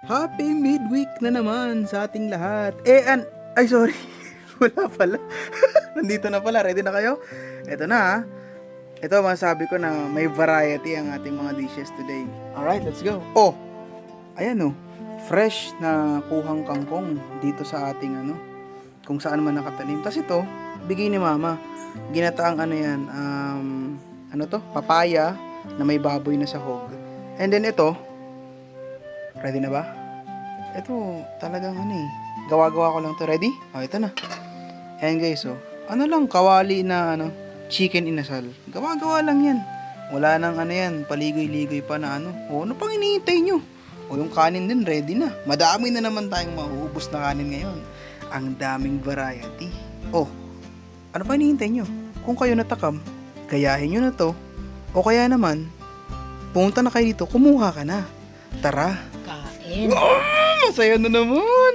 Happy midweek na naman sa ating lahat. Ay sorry. Wala pala. Nandito na pala. Ready na kayo? Ito na ha. Ito masabi ko na may variety ang ating mga dishes today. Alright, let's go. Oh, ayan oh. Fresh na kuhang kangkong dito sa ating kung saan man nakatanim. Tapos ito, bigay ni mama. Ginataang papaya na may baboy na sahog. And then ito, ready na ba? Ito, talagang gawa-gawa ko lang to. Ready? Oh, ito na. Ayan guys, kawali na chicken inasal. Gawa-gawa lang yan. Wala nang paligoy-ligoy pa na ano pang hinihintay nyo? Yung kanin din, ready na. Madami na naman tayong mahuubos na kanin ngayon. Ang daming variety. Ano pa hinihintay nyo? Kung kayo natakam, gayahin nyo na to. O kaya naman, pumunta na kayo dito, kumuha ka na. Tara. Kain. Masaya na naman.